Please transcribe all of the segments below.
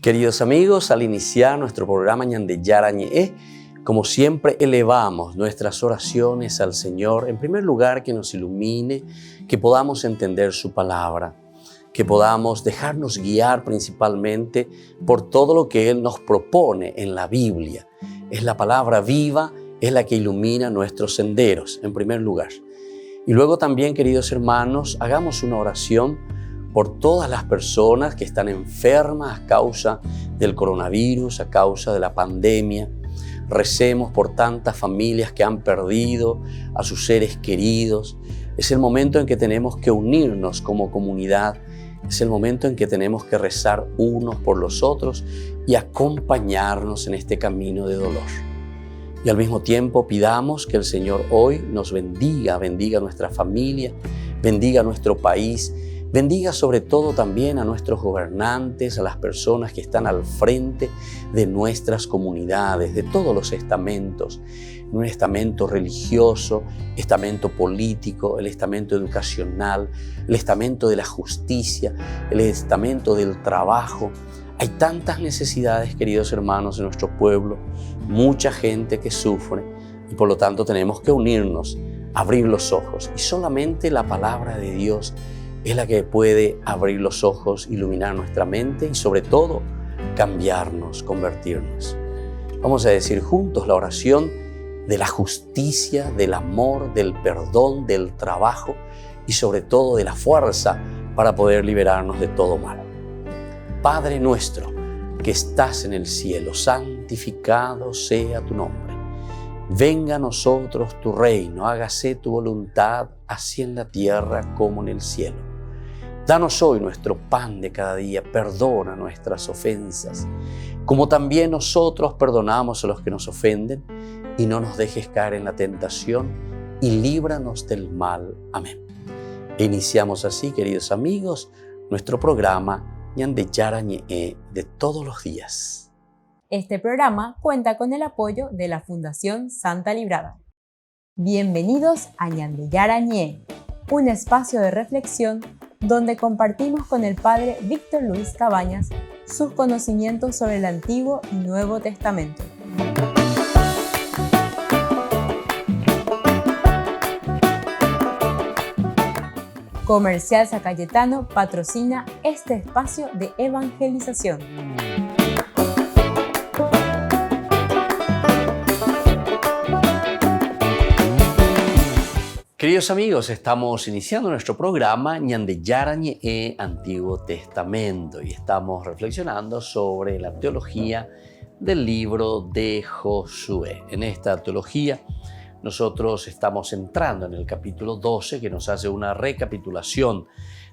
Queridos amigos, al iniciar nuestro programa Ñande Yarañe, como siempre elevamos nuestras oraciones al Señor, en primer lugar que nos ilumine, que podamos entender su palabra, que podamos dejarnos guiar principalmente por todo lo que Él nos propone en la Biblia. Es la palabra viva, es la que ilumina nuestros senderos, en primer lugar. Y luego también, queridos hermanos, hagamos una oración por todas las personas que están enfermas a causa del coronavirus, a causa de la pandemia. Recemos por tantas familias que han perdido a sus seres queridos. Es el momento en que tenemos que unirnos como comunidad. Es el momento en que tenemos que rezar unos por los otros y acompañarnos en este camino de dolor. Y al mismo tiempo pidamos que el Señor hoy nos bendiga nuestra familia, bendiga nuestro país, bendiga sobre todo también a nuestros gobernantes, a las personas que están al frente de nuestras comunidades, de todos los estamentos, un estamento religioso, estamento político, el estamento educacional, el estamento de la justicia, el estamento del trabajo. Hay tantas necesidades, queridos hermanos, en nuestro pueblo, mucha gente que sufre y por lo tanto tenemos que unirnos, abrir los ojos y solamente la palabra de Dios es la que puede abrir los ojos, iluminar nuestra mente y sobre todo cambiarnos, convertirnos. Vamos a decir juntos la oración de la justicia, del amor, del perdón, del trabajo y sobre todo de la fuerza para poder liberarnos de todo mal. Padre nuestro que estás en el cielo, santificado sea tu nombre. Venga a nosotros tu reino, hágase tu voluntad, así en la tierra como en el cielo. Danos hoy nuestro pan de cada día, perdona nuestras ofensas, como también nosotros perdonamos a los que nos ofenden, y no nos dejes caer en la tentación, y líbranos del mal. Amén. E iniciamos así, queridos amigos, nuestro programa Ñande Yarañe de todos los días. Este programa cuenta con el apoyo de la Fundación Santa Librada. Bienvenidos a Ñande Yarañe, un espacio de reflexión donde compartimos con el Padre Víctor Luis Cabañas sus conocimientos sobre el Antiguo y Nuevo Testamento. Comercial San Cayetano patrocina este espacio de evangelización. Queridos amigos, estamos iniciando nuestro programa Ñande Yarañe Antiguo Testamento y estamos reflexionando sobre la teología del libro de Josué. En esta teología nosotros estamos entrando en el capítulo 12 que nos hace una recapitulación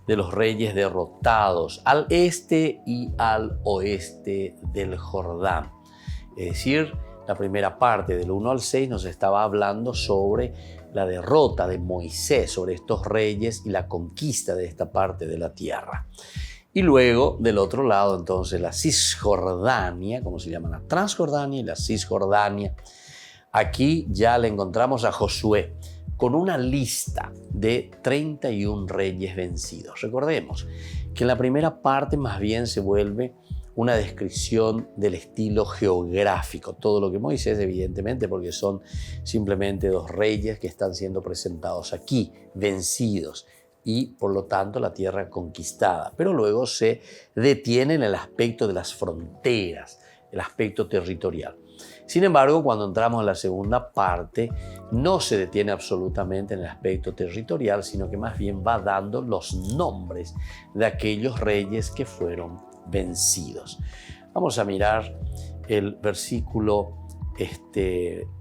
de los reyes derrotados al este y al oeste del Jordán. Es decir, la primera parte del 1 al 6 nos estaba hablando sobre la derrota de Moisés sobre estos reyes y la conquista de esta parte de la tierra. Y luego, del otro lado, entonces, la Cisjordania, como se llama la Transjordania y la Cisjordania. Aquí ya le encontramos a Josué con una lista de 31 reyes vencidos. Recordemos que en la primera parte más bien se vuelve una descripción del estilo geográfico, todo lo que Moisés, evidentemente, porque son simplemente 2 reyes que están siendo presentados aquí, vencidos, y por lo tanto la tierra conquistada. Pero luego se detiene en el aspecto de las fronteras, el aspecto territorial. Sin embargo, cuando entramos en la segunda parte, no se detiene absolutamente en el aspecto territorial, sino que más bien va dando los nombres de aquellos reyes que fueron vencidos. Vamos a mirar el versículo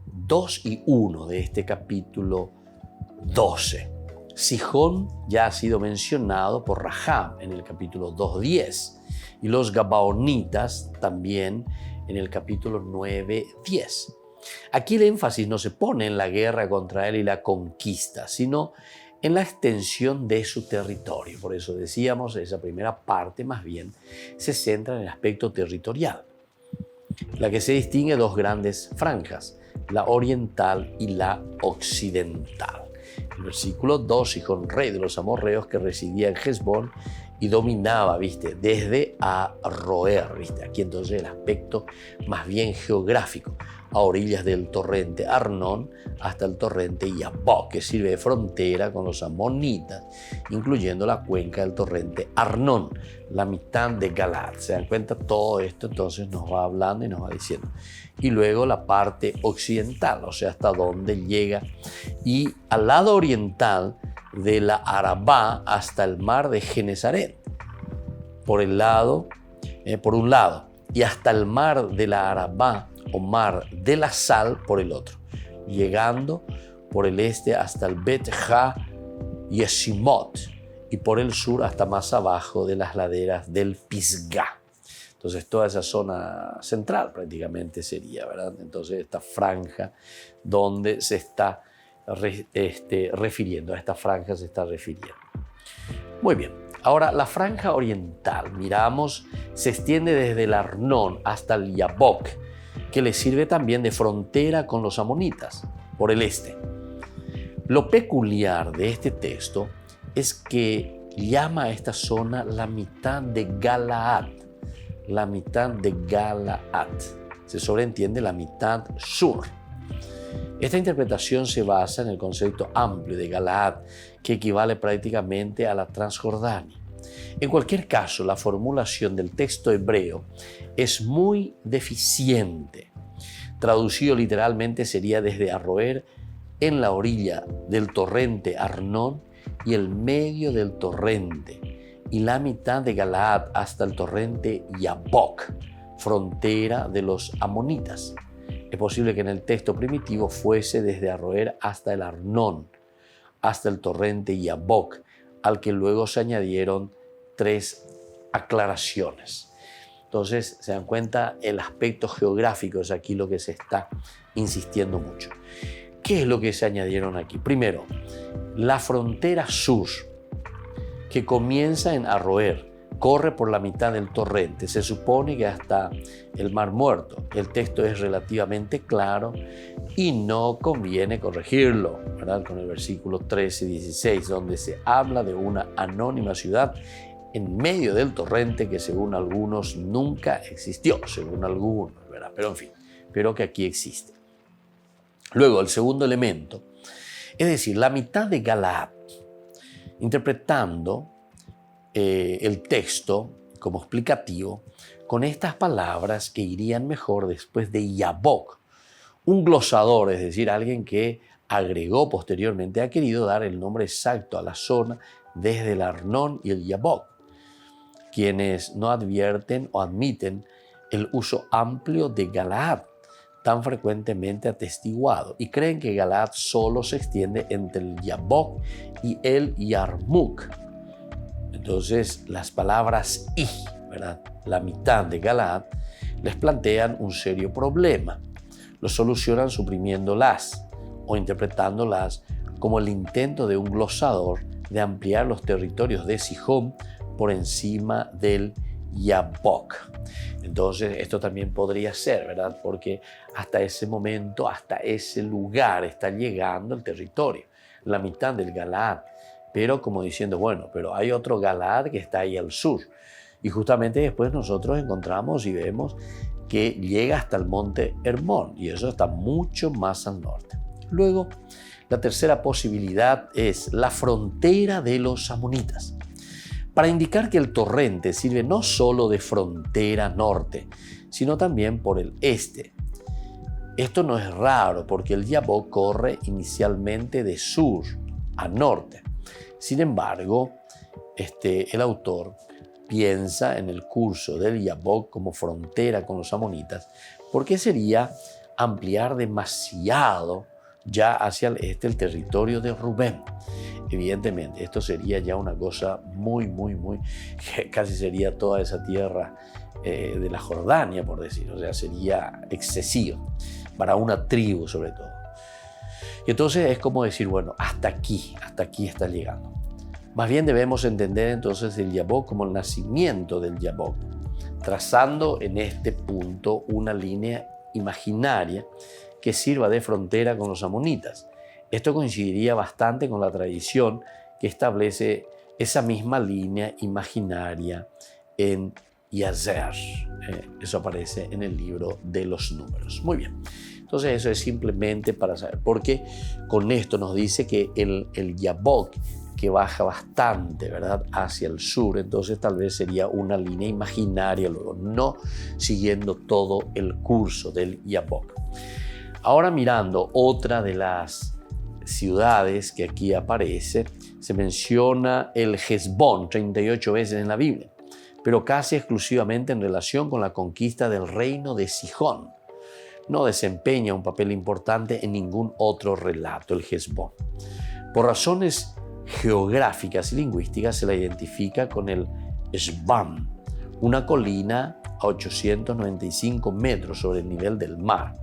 2 y 1 de este capítulo 12. Sihón ya ha sido mencionado por Rahab en el capítulo 2:10 y los Gabaonitas también en el capítulo 9:10. Aquí el énfasis no se pone en la guerra contra él y la conquista, sino en la extensión de su territorio. Por eso decíamos, esa primera parte más bien se centra en el aspecto territorial, la que se distingue 2 grandes franjas, la oriental y la occidental. El versículo 2, Sihón, rey de los amorreos que residía en Hesbón, y dominaba, ¿viste? Desde Aroer, ¿viste? Aquí entonces el aspecto más bien geográfico, a orillas del torrente Arnón hasta el torrente Yabok, que sirve de frontera con los amonitas, incluyendo la cuenca del torrente Arnón, la mitad de Galaad. ¿Se dan cuenta? Todo esto entonces nos va hablando y nos va diciendo. Y luego la parte occidental, o sea, hasta dónde llega. Y al lado oriental de la Arabá hasta el mar de Genesaret, por un lado, y hasta el mar de la Arabá o mar de la Sal por el otro, llegando por el este hasta el Bet Ha Yeshimot y por el sur hasta más abajo de las laderas del Pisgah. Entonces toda esa zona central prácticamente sería, ¿verdad? Entonces esta franja donde se está refiriendo, a esta franja se está refiriendo. Muy bien, ahora la franja oriental, miramos, se extiende desde el Arnón hasta el Yabok, que le sirve también de frontera con los amonitas, por el este. Lo peculiar de este texto es que llama a esta zona la mitad de Galaad, la mitad de Galaad. Se sobreentiende la mitad sur. Esta interpretación se basa en el concepto amplio de Galaad, que equivale prácticamente a la Transjordania. En cualquier caso, la formulación del texto hebreo es muy deficiente. Traducido literalmente sería desde Aroer, en la orilla del torrente Arnón y el medio del torrente, y la mitad de Galaad hasta el torrente Yabok, frontera de los amonitas. Es posible que en el texto primitivo fuese desde Aroer hasta el Arnón, hasta el torrente Yabok, al que luego se añadieron 3 aclaraciones. Entonces, se dan cuenta, el aspecto geográfico es aquí lo que se está insistiendo mucho. ¿Qué es lo que se añadieron aquí? Primero, la frontera sur, que comienza en Aroer, corre por la mitad del torrente. Se supone que hasta el Mar Muerto. El texto es relativamente claro y no conviene corregirlo, ¿verdad? Con el versículo 13 y 16, donde se habla de una anónima ciudad en medio del torrente que según algunos nunca existió, según algunos, ¿verdad? Pero en fin, pero que aquí existe. Luego, el segundo elemento, es decir, la mitad de Galaad, interpretando el texto como explicativo con estas palabras que irían mejor después de Yabok. Un glosador, es decir, alguien que agregó posteriormente, ha querido dar el nombre exacto a la zona desde el Arnón y el Yabok, quienes no advierten o admiten el uso amplio de Galaad, tan frecuentemente atestiguado, y creen que Galaad solo se extiende entre el Yabok y el Yarmuk. Entonces, las palabras y, ¿verdad?, la mitad de Galaad, les plantean un serio problema. Lo solucionan suprimiéndolas o interpretándolas como el intento de un glosador de ampliar los territorios de Sihón por encima del Yabok. Entonces, esto también podría ser, ¿verdad? Porque hasta ese momento, hasta ese lugar está llegando el territorio, la mitad del Galaad. Pero como diciendo, bueno, pero hay otro Galaad que está ahí al sur. Y justamente después nosotros encontramos y vemos que llega hasta el monte Hermón, y eso está mucho más al norte. Luego, la tercera posibilidad es la frontera de los amonitas, para indicar que el torrente sirve no solo de frontera norte, sino también por el este. Esto no es raro porque el Yabok corre inicialmente de sur a norte. Sin embargo, el autor piensa en el curso del Yabok como frontera con los amonitas, porque sería ampliar demasiado ya hacia el este el territorio de Rubén. Evidentemente, esto sería ya una cosa muy, casi sería toda esa tierra de la Jordania, por decir, o sea, sería excesivo para una tribu sobre todo. Y entonces es como decir, bueno, hasta aquí está llegando. Más bien debemos entender entonces el Yabok como el nacimiento del Yabok, trazando en este punto una línea imaginaria que sirva de frontera con los amonitas. Esto coincidiría bastante con la tradición que establece esa misma línea imaginaria en Yazer. Eso aparece en el libro de los números. Muy bien. Entonces eso es simplemente para saber, porque con esto nos dice que el Yabok, que baja bastante, ¿verdad?, hacia el sur, entonces tal vez sería una línea imaginaria luego, no siguiendo todo el curso del Yabok. Ahora mirando otra de las ciudades que aquí aparece, se menciona el Hesbón 38 veces en la Biblia, pero casi exclusivamente en relación con la conquista del reino de Sihón. No desempeña un papel importante en ningún otro relato, el Hesbón. Por razones geográficas y lingüísticas se la identifica con el Shbam, una colina a 895 metros sobre el nivel del mar,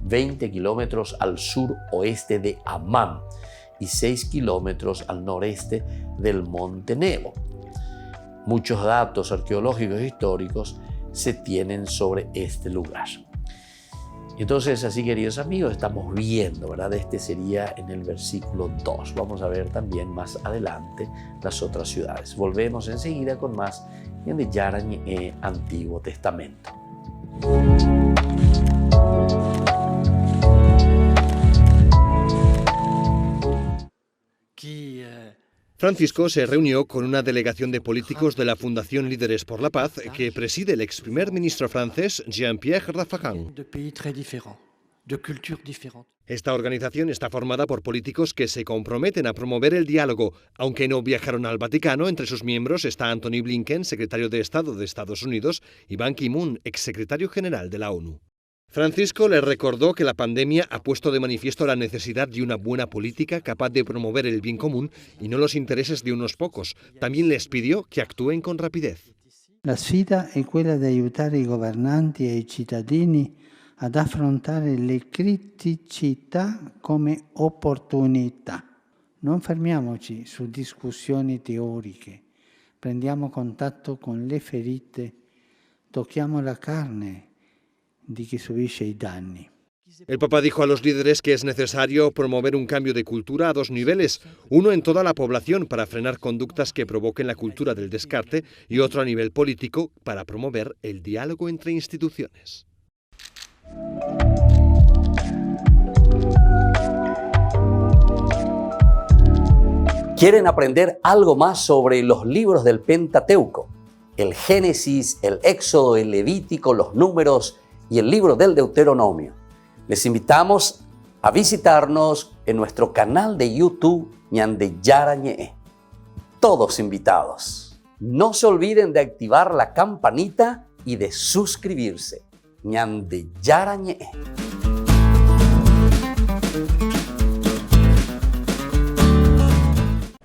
20 kilómetros al sur-oeste de Amán y 6 kilómetros al noreste del monte Nebo. Muchos datos arqueológicos e históricos se tienen sobre este lugar. Entonces, así, queridos amigos, estamos viendo, ¿verdad? Este sería en el versículo 2. Vamos a ver también más adelante las otras ciudades. Volvemos enseguida con más de Yarañé, Antiguo Testamento. Francisco se reunió con una delegación de políticos de la Fundación Líderes por la Paz que preside el ex primer ministro francés Jean-Pierre Raffarin. Esta organización está formada por políticos que se comprometen a promover el diálogo, aunque no viajaron al Vaticano. Entre sus miembros está Antony Blinken, secretario de Estado de Estados Unidos, y Ban Ki-moon, exsecretario general de la ONU. Francisco les recordó que la pandemia ha puesto de manifiesto la necesidad de una buena política capaz de promover el bien común y no los intereses de unos pocos. También les pidió que actúen con rapidez. La sfida è quella di aiutare i governanti e i cittadini ad affrontare le criticità come opportunità. Non fermiamoci su discussioni teoriche, prendiamo contatto con le ferite, tocchiamo la carne di chi subisce i danni. El Papa dijo a los líderes que es necesario promover un cambio de cultura a dos niveles, uno en toda la población para frenar conductas que provoquen la cultura del descarte y otro a nivel político para promover el diálogo entre instituciones. ¿Quieren aprender algo más sobre los libros del Pentateuco? El Génesis, el Éxodo, el Levítico, los Números y el libro del Deuteronomio. Les invitamos a visitarnos en nuestro canal de YouTube Ñande Yarañé. Todos invitados. No se olviden de activar la campanita y de suscribirse. Ñande Yarañé.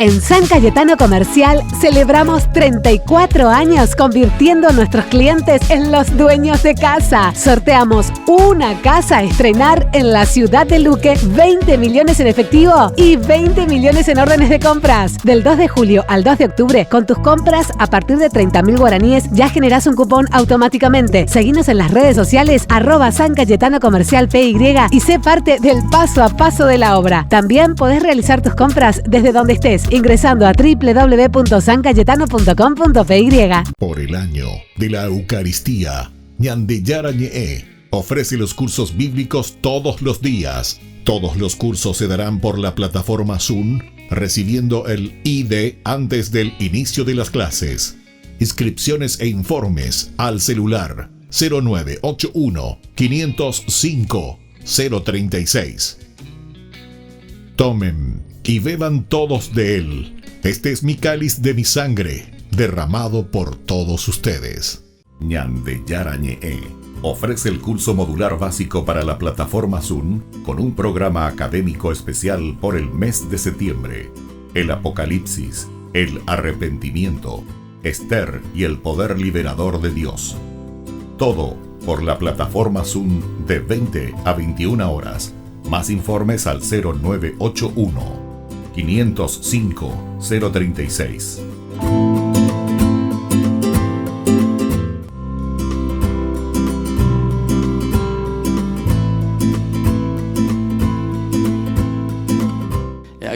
En San Cayetano Comercial celebramos 34 años convirtiendo a nuestros clientes en los dueños de casa. Sorteamos una casa a estrenar en la ciudad de Luque, 20 millones en efectivo y 20 millones en órdenes de compras. Del 2 de julio al 2 de octubre, con tus compras a partir de 30.000 guaraníes ya generás un cupón automáticamente. Seguinos en las redes sociales @San Cayetano Comercial PY y sé parte del paso a paso de la obra. También podés realizar tus compras desde donde estés, ingresando a www.sancayetano.com.py. Por el año de la Eucaristía, Ñande Yarañé ofrece los cursos bíblicos todos los días. Todos los cursos se darán por la plataforma Zoom, recibiendo el ID antes del inicio de las clases. Inscripciones e informes al celular 0981 505 036. Tomen y beban todos de él. Este es mi cáliz de mi sangre, derramado por todos ustedes. Ñande Yarañé ofrece el curso modular básico para la plataforma Zoom con un programa académico especial por el mes de septiembre. El Apocalipsis, el arrepentimiento, Esther y el poder liberador de Dios. Todo por la plataforma Zoom de 20 a 21 horas. Más informes al 0981 505 036.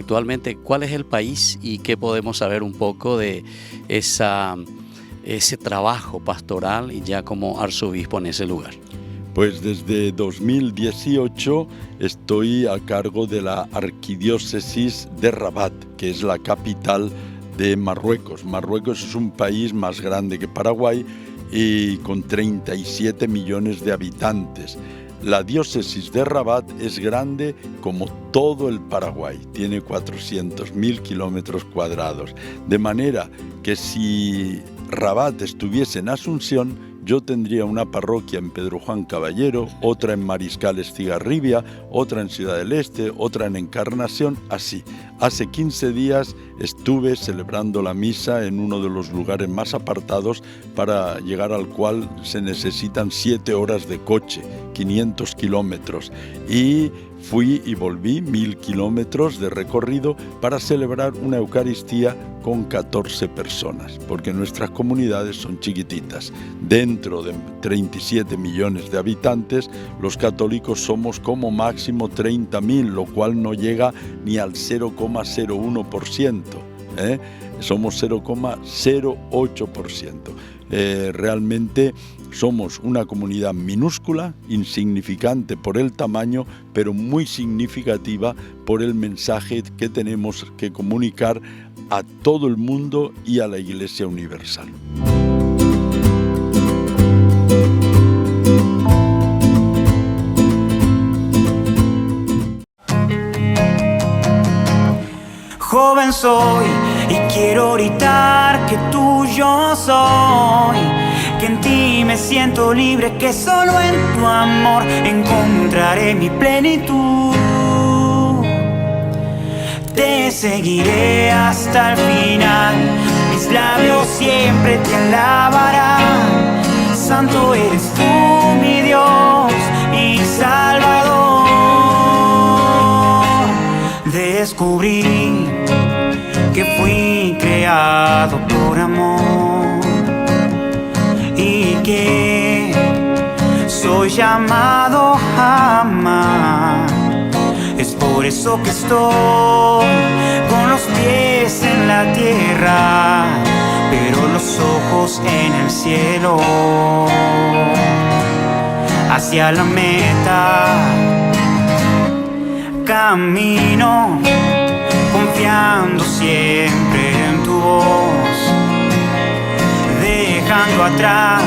actualmente, ¿cuál es el país y qué podemos saber un poco de ese trabajo pastoral y ya como arzobispo en ese lugar? Pues desde 2018 estoy a cargo de la arquidiócesis de Rabat, que es la capital de Marruecos. Marruecos es un país más grande que Paraguay y con 37 millones de habitantes. La diócesis de Rabat es grande como todo el Paraguay, tiene 400.000 kilómetros cuadrados, de manera que si Rabat estuviese en Asunción, yo tendría una parroquia en Pedro Juan Caballero, otra en Mariscal Estigarribia, otra en Ciudad del Este, otra en Encarnación, así. Hace 15 días estuve celebrando la misa en uno de los lugares más apartados para llegar al cual se necesitan 7 horas de coche, 500 kilómetros. Y fui y volví 1.000 kilómetros de recorrido para celebrar una Eucaristía con 14 personas, porque nuestras comunidades son chiquititas. Dentro de 37 millones de habitantes, los católicos somos como máximo 30.000, lo cual no llega ni al 0,01%. Somos 0,08%. Realmente somos una comunidad minúscula, insignificante por el tamaño, pero muy significativa por el mensaje que tenemos que comunicar a todo el mundo y a la Iglesia Universal. Joven soy y quiero gritar que tuyo soy, que en ti me siento libre, que solo en tu amor encontraré mi plenitud. Te seguiré hasta el final, mis labios siempre te alabarán. Santo eres tú, mi Dios y Salvador. Descubrí que fui creado por amor y que soy llamado a amar. Es por eso que estoy con los pies en la tierra, pero los ojos en el cielo, hacia la meta. Camino confiando siempre en tu voz, dejando atrás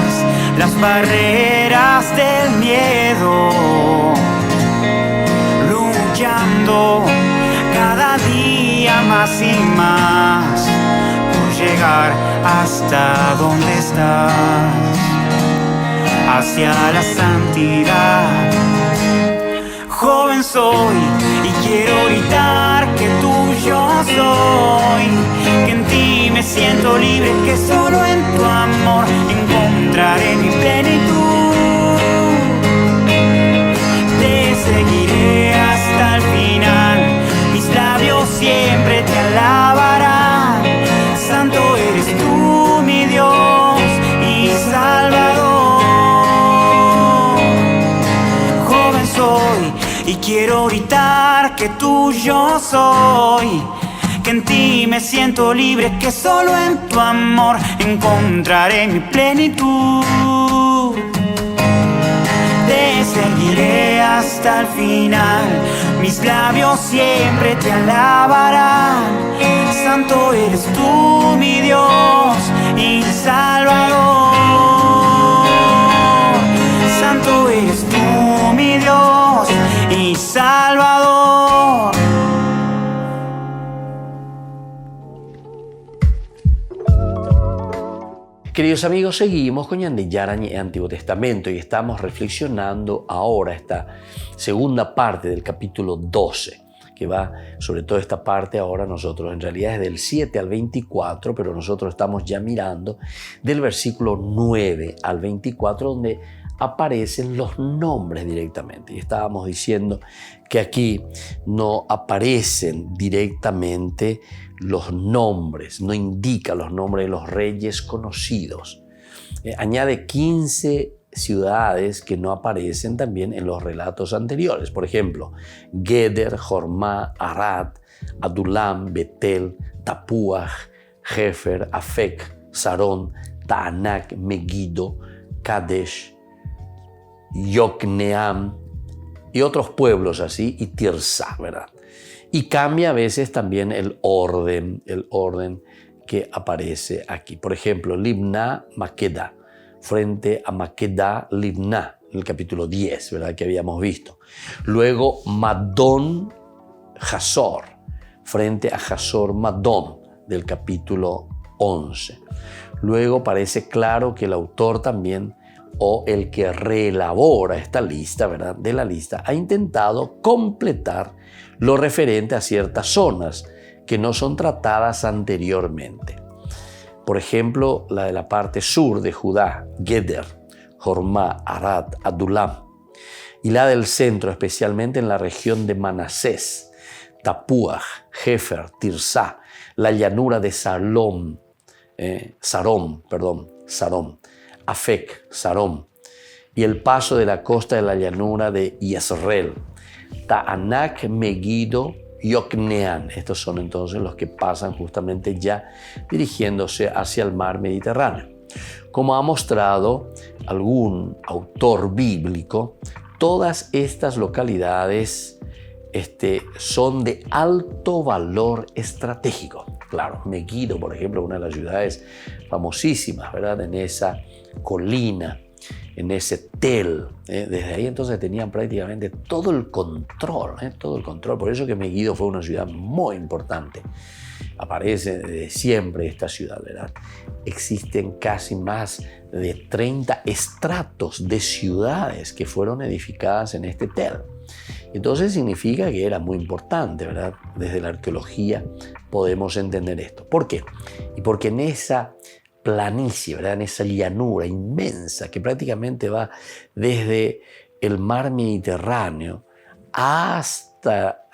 las barreras del miedo, luchando cada día más y más por llegar hasta donde estás, hacia la santidad. Joven soy y quiero gritar que tuyo soy, que en ti me siento libre, que solo en tu amor encontraré mi plenitud. Te seguiré hasta el final, mis labios siempre te alabarán. Santo eres tú, mi Dios y Salvador. Joven soy y quiero gritar que tuyo soy, que en ti me siento libre, que solo en tu amor encontraré mi plenitud. Te seguiré hasta el final, mis labios siempre te alabarán. Santo eres tú, mi Dios y Salvador. Santo eres tú, mi Dios y Salvador. Queridos amigos, seguimos con Ñande Yarañe Antiguo Testamento y estamos reflexionando ahora esta segunda parte del capítulo 12, que va sobre toda esta parte ahora nosotros, en realidad es del 7 al 24, pero nosotros estamos ya mirando del versículo 9 al 24, donde aparecen los nombres directamente. Y estábamos diciendo que aquí no aparecen directamente los nombres, no indica los nombres de los reyes conocidos. Añade 15 ciudades que no aparecen también en los relatos anteriores. Por ejemplo, Geder, Jormá, Arad, Adulam, Betel, Tapuaj, Hefer, Afek, Sarón, Taanak, Megiddo, Kadesh, Yokneam y otros pueblos así, y Tirsá, ¿verdad? Y cambia a veces también el orden que aparece aquí. Por ejemplo, Libna, Maqueda, frente a Maqueda, Libna, en el capítulo 10, ¿verdad? Que habíamos visto. Luego, Madón, Hazor, frente a Hazor, Madón, del capítulo 11. Luego parece claro que el autor también, o el que reelabora esta lista, ¿verdad? De la lista, ha intentado completar lo referente a ciertas zonas que no son tratadas anteriormente. Por ejemplo, la de la parte sur de Judá, Geder, Jormá, Arad, Adulam, y la del centro, especialmente en la región de Manasés, Tapuaj, Hefer, Tirsá, la llanura de Sarón, Afek, Sarón, y el paso de la costa de la llanura de Yezreel, Taanak, Megiddo, Yokneam. Estos son entonces los que pasan justamente ya dirigiéndose hacia el mar Mediterráneo. Como ha mostrado algún autor bíblico, todas estas localidades son de alto valor estratégico. Claro, Megiddo, por ejemplo, una de las ciudades famosísimas, ¿verdad? En esa colina, en ese tel. Desde ahí entonces tenían prácticamente todo el control. Por eso que Megiddo fue una ciudad muy importante. Aparece desde siempre esta ciudad, ¿verdad? Existen casi más de 30 estratos de ciudades que fueron edificadas en este tel. Entonces significa que era muy importante, ¿verdad? Desde la arqueología podemos entender esto. ¿Por qué? Y porque en esa planicie, ¿verdad? En esa llanura inmensa que prácticamente va desde el mar Mediterráneo hasta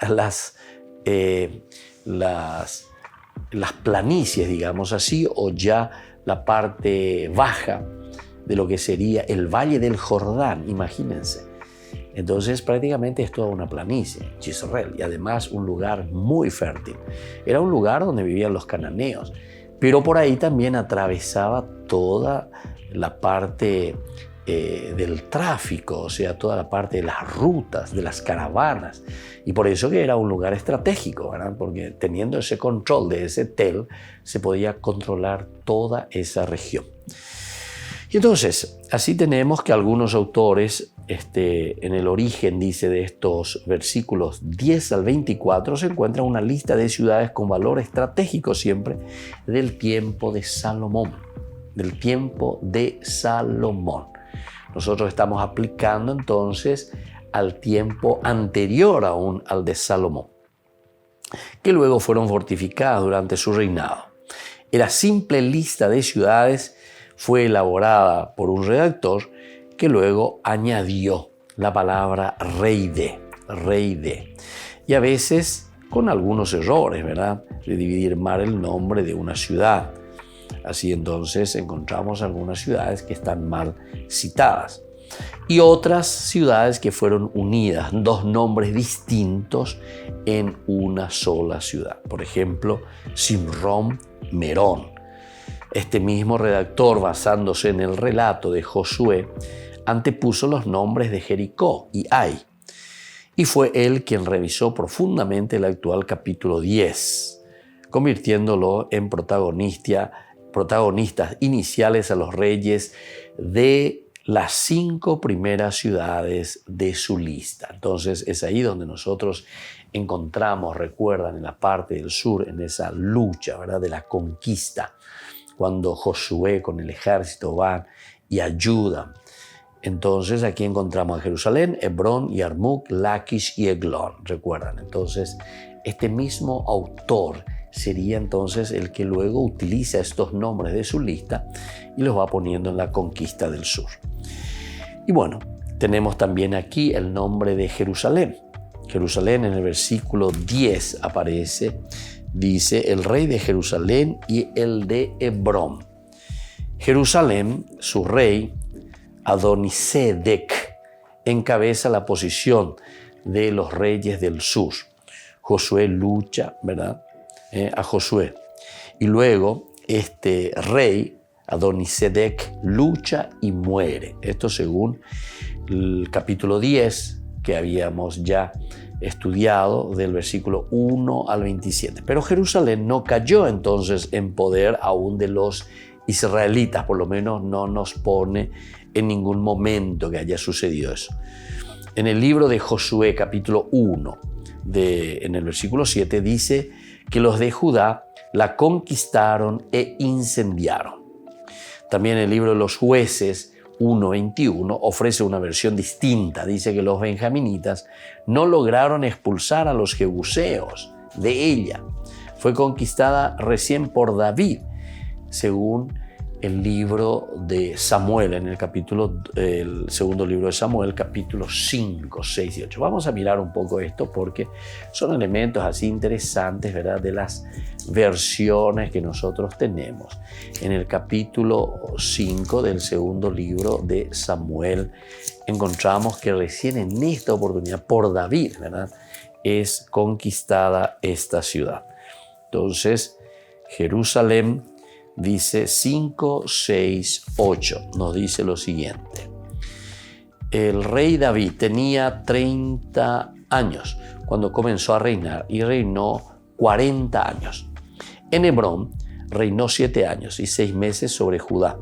las planicies, digamos así, o ya la parte baja de lo que sería el Valle del Jordán, imagínense. Entonces prácticamente es toda una planicie, Yezreel, y además un lugar muy fértil. Era un lugar donde vivían los cananeos, pero por ahí también atravesaba toda la parte del tráfico, o sea, toda la parte de las rutas, de las caravanas. Y por eso que era un lugar estratégico, ¿verdad? Porque teniendo ese control de ese tel, se podía controlar toda esa región. Y entonces, así tenemos que algunos autores, en el origen, dice, de estos versículos 10 al 24, se encuentra una lista de ciudades con valor estratégico siempre del tiempo de Salomón. Del tiempo de Salomón. Nosotros estamos aplicando entonces al tiempo anterior aún al de Salomón, que luego fueron fortificadas durante su reinado. La simple lista de ciudades fue elaborada por un redactor que luego añadió la palabra rey de. Y a veces con algunos errores, ¿verdad? De dividir mal el nombre de una ciudad. Así entonces encontramos algunas ciudades que están mal citadas. Y otras ciudades que fueron unidas, dos nombres distintos en una sola ciudad. Por ejemplo, Simrón, Merón. Este mismo redactor, basándose en el relato de Josué, antepuso los nombres de Jericó y Ai. Y fue él quien revisó profundamente el actual capítulo 10, convirtiéndolo en protagonistas iniciales a los reyes de las 5 primeras ciudades de su lista. Entonces es ahí donde nosotros encontramos, recuerdan, en la parte del sur, en esa lucha, ¿verdad?, de la conquista, cuando Josué con el ejército van y ayudan. Entonces aquí encontramos a Jerusalén, Hebrón, Yarmuk, Laquish y Eglón, recuerdan. Entonces este mismo autor sería entonces el que luego utiliza estos nombres de su lista y los va poniendo en la conquista del sur. Y bueno, tenemos también aquí el nombre de Jerusalén. Jerusalén en el versículo 10 aparece, dice, el rey de Jerusalén y el de Hebrón. Jerusalén, su rey, Adonisedec, encabeza la posición de los reyes del sur. Josué lucha, ¿verdad? A Josué. Y luego este rey, Adonisedec, lucha y muere. Esto según el capítulo 10 que habíamos ya estudiado del versículo 1 al 27. Pero Jerusalén no cayó entonces en poder aún de los israelitas, por lo menos no nos pone en ningún momento que haya sucedido eso. En el libro de Josué capítulo 1, en el versículo 7, dice que los de Judá la conquistaron e incendiaron. También el libro de los Jueces 1:21 ofrece una versión distinta. Dice que los benjaminitas no lograron expulsar a los jebuseos de ella. Fue conquistada recién por David, según el libro de Samuel, en el segundo libro de Samuel, capítulos 5, 6 y 8. Vamos a mirar un poco esto porque son elementos así interesantes, ¿verdad?, de las versiones que nosotros tenemos. En el capítulo 5 del segundo libro de Samuel encontramos que recién en esta oportunidad, por David, ¿verdad?, es conquistada esta ciudad. Entonces, Jerusalén, dice 5, 6, 8, nos dice lo siguiente. El rey David tenía 30 años cuando comenzó a reinar y reinó 40 años. En Hebrón reinó 7 años y 6 meses sobre Judá,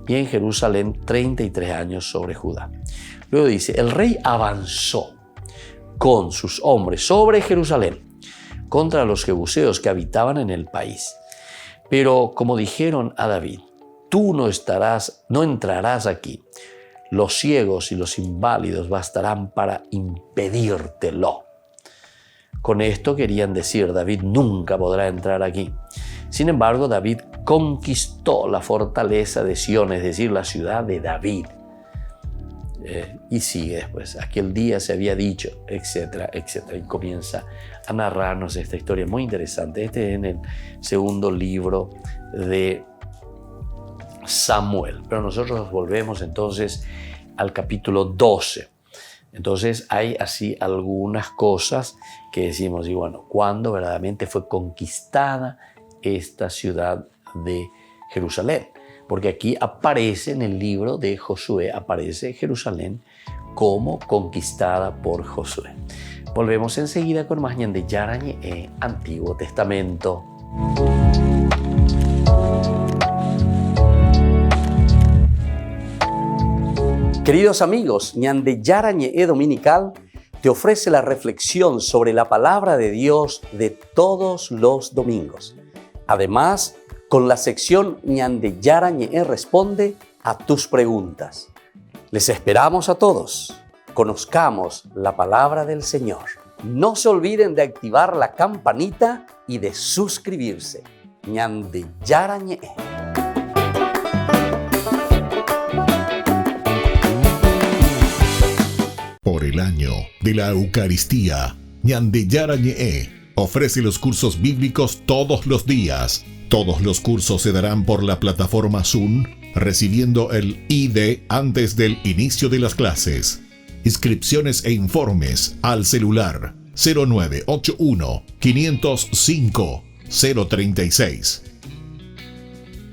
y en Jerusalén 33 años sobre Judá. Luego dice, el rey avanzó con sus hombres sobre Jerusalén contra los jebuseos que habitaban en el país. Pero como dijeron a David, tú no entrarás aquí. Los ciegos y los inválidos bastarán para impedírtelo. Con esto querían decir, David nunca podrá entrar aquí. Sin embargo, David conquistó la fortaleza de Sión, es decir, la ciudad de David. Y sigue después, aquel día se había dicho, etcétera, etcétera. Y comienza a narrarnos esta historia muy interesante. Este es en el segundo libro de Samuel. Pero nosotros volvemos entonces al capítulo 12. Entonces hay así algunas cosas que decimos, y bueno, ¿cuándo verdaderamente fue conquistada esta ciudad de Jerusalén? Porque aquí aparece en el libro de Josué, aparece Jerusalén como conquistada por Josué. Volvemos enseguida con más Ñande Yarañe, Antiguo Testamento. Queridos amigos, Ñande Yarañe Dominical te ofrece la reflexión sobre la palabra de Dios de todos los domingos. Además, con la sección Ñande Yarañe responde a tus preguntas. Les esperamos a todos. Conozcamos la palabra del Señor. No se olviden de activar la campanita y de suscribirse. Ñande Yarañe. Por el año de la Eucaristía, Ñande Yarañe ofrece los cursos bíblicos todos los días. Todos los cursos se darán por la plataforma Zoom, recibiendo el ID antes del inicio de las clases. Inscripciones e informes al celular 0981 505 036.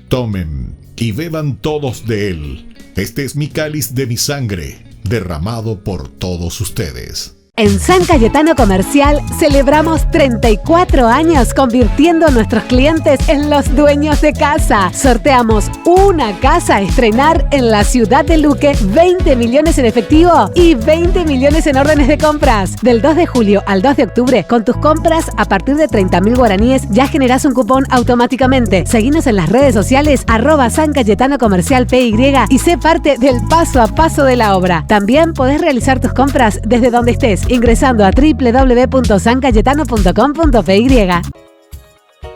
Tomen y beban todos de él. Este es mi cáliz de mi sangre, derramado por todos ustedes. En San Cayetano Comercial celebramos 34 años convirtiendo a nuestros clientes en los dueños de casa. Sorteamos una casa a estrenar en la ciudad de Luque, 20 millones en efectivo y 20 millones en órdenes de compras. Del 2 de julio al 2 de octubre, con tus compras a partir de 30.000 guaraníes ya generás un cupón automáticamente. Seguinos en las redes sociales @San Cayetano Comercial PY y sé parte del paso a paso de la obra. También podés realizar tus compras desde donde estés, ingresando a www.sancayetano.com.py.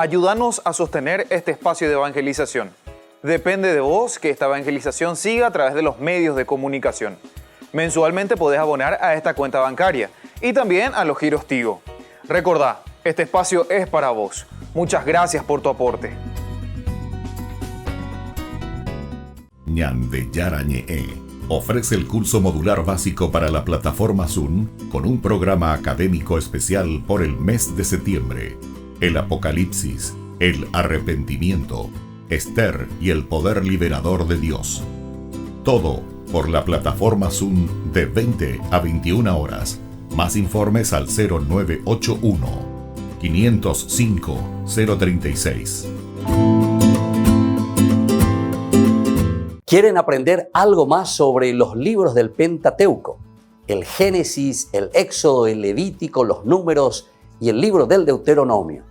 Ayúdanos a sostener este espacio de evangelización. Depende de vos que esta evangelización siga a través de los medios de comunicación. Mensualmente podés abonar a esta cuenta bancaria y también a los giros Tigo. Recordá, este espacio es para vos. Muchas gracias por tu aporte. Ñande Yarañe, ofrece el curso modular básico para la plataforma Zoom con un programa académico especial por el mes de septiembre. El Apocalipsis, el arrepentimiento, Esther y el poder liberador de Dios. Todo por la plataforma Zoom de 20 a 21 horas. Más informes al 0981 505 036. ¿Quieren aprender algo más sobre los libros del Pentateuco? El Génesis, el Éxodo, el Levítico, los Números y el libro del Deuteronomio.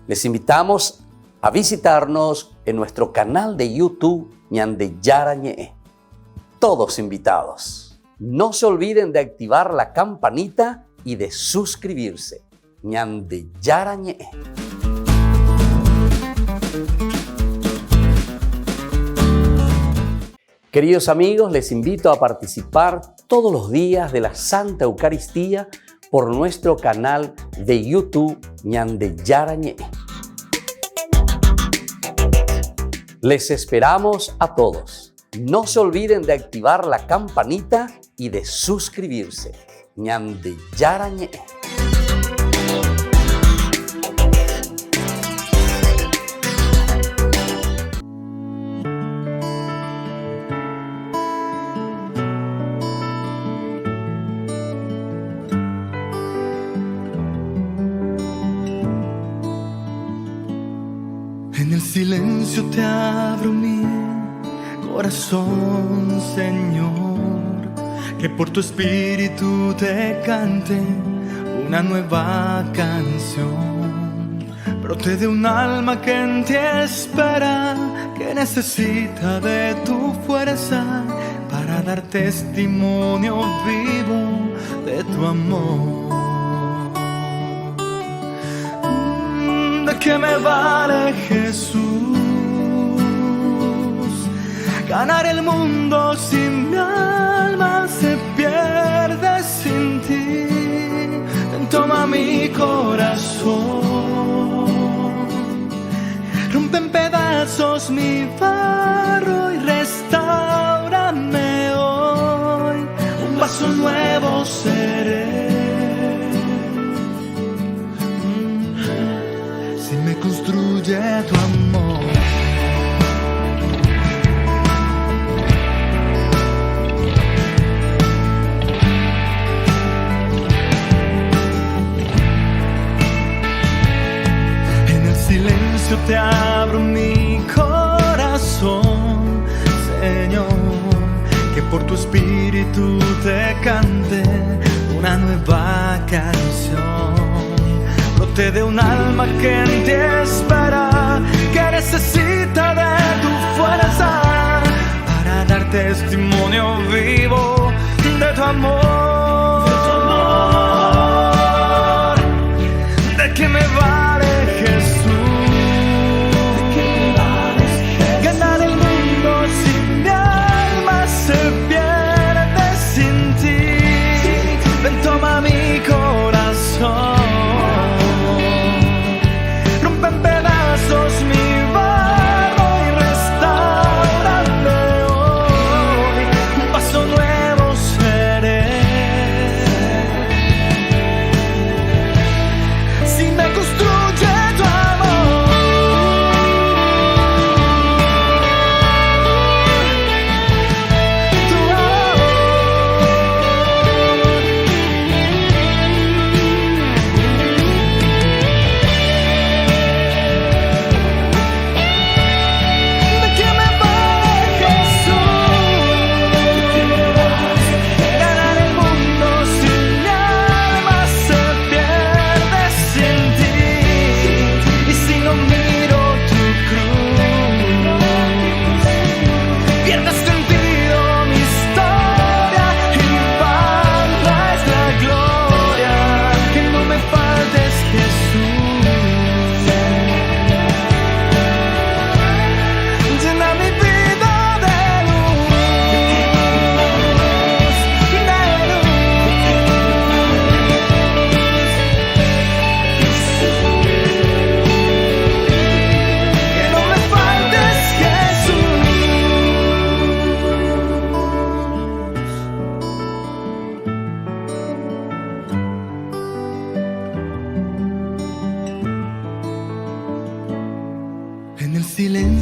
Les invitamos a visitarnos en nuestro canal de YouTube Ñande Yarañe. Todos invitados. No se olviden de activar la campanita y de suscribirse. Ñande Yarañe. Queridos amigos, les invito a participar todos los días de la Santa Eucaristía por nuestro canal de YouTube Ñande Yarañe. Les esperamos a todos. No se olviden de activar la campanita y de suscribirse. Ñande Yarañe. En el silencio te abro mi corazón, Señor, que por tu espíritu te cante una nueva canción. Brote de un alma que en ti espera, que necesita de tu fuerza para dar testimonio vivo de tu amor. ¿De qué me vale, Jesús, ganar el mundo si mi alma se pierde sin ti? Toma mi corazón, rompe en pedazos mi barro y restáurame hoy. Un vaso nuevo seré si me construye tu amor. Silencio te abro mi corazón, Señor, que por tu espíritu te cante una nueva canción. Brote de un alma que en ti espera, que necesita de tu fuerza para dar testimonio vivo de tu amor. ¿De qué me vale, Jesús, ganar el mundo si mi alma se pierde sin ti? Ven, toma mi corazón, rompe en pedazos mi barro y restáurame hoy. Un paso nuevo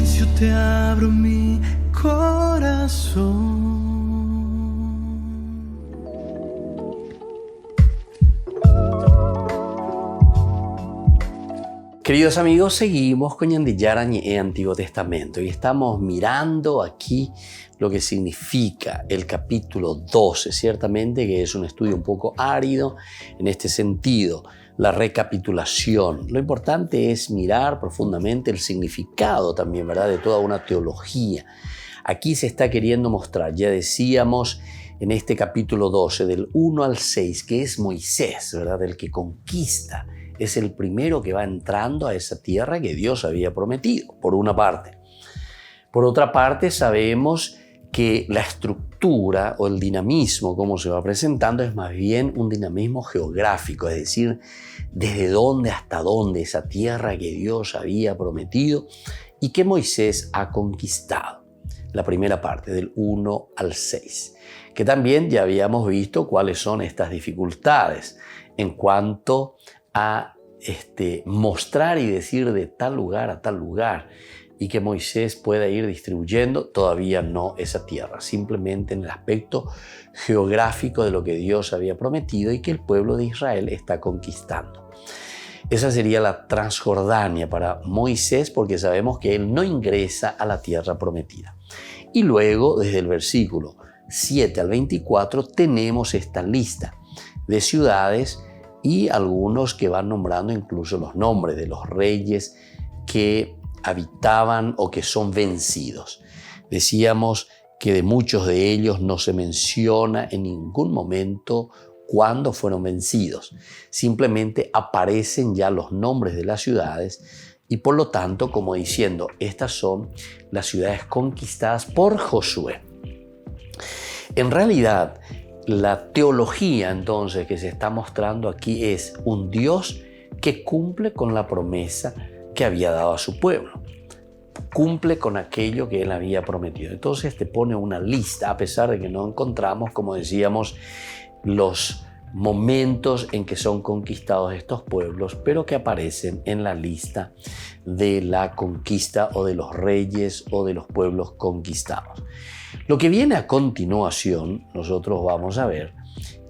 silencio te abro mi corazón. Queridos amigos, seguimos con Ñande Yarañe Antiguo Testamento y estamos mirando aquí lo que significa el capítulo 12, ciertamente que es un estudio un poco árido en este sentido, la recapitulación. Lo importante es mirar profundamente el significado también, ¿verdad?, de toda una teología. Aquí se está queriendo mostrar, ya decíamos en este capítulo 12, del 1 al 6, que es Moisés, ¿verdad?, el que conquista. Es el primero que va entrando a esa tierra que Dios había prometido, por una parte. Por otra parte, sabemos que la estructura o el dinamismo, como se va presentando, es más bien un dinamismo geográfico, es decir, desde dónde hasta dónde esa tierra que Dios había prometido y que Moisés ha conquistado. La primera parte, del 1 al 6, que también ya habíamos visto cuáles son estas dificultades en cuanto a mostrar y decir de tal lugar a tal lugar y que Moisés pueda ir distribuyendo todavía no esa tierra, simplemente en el aspecto geográfico de lo que Dios había prometido y que el pueblo de Israel está conquistando. Esa sería la Transjordania para Moisés, porque sabemos que él no ingresa a la tierra prometida. Y luego, desde el versículo 7 al 24, tenemos esta lista de ciudades y algunos que van nombrando incluso los nombres de los reyes que habitaban o que son vencidos. Decíamos que de muchos de ellos no se menciona en ningún momento cuándo fueron vencidos. Simplemente aparecen ya los nombres de las ciudades y por lo tanto, como diciendo, estas son las ciudades conquistadas por Josué. En realidad, la teología entonces que se está mostrando aquí es un Dios que cumple con la promesa que había dado a su pueblo. Cumple con aquello que él había prometido. Entonces te pone una lista, a pesar de que no encontramos, como decíamos, los momentos en que son conquistados estos pueblos, pero que aparecen en la lista de la conquista o de los reyes o de los pueblos conquistados. Lo que viene a continuación, nosotros vamos a ver,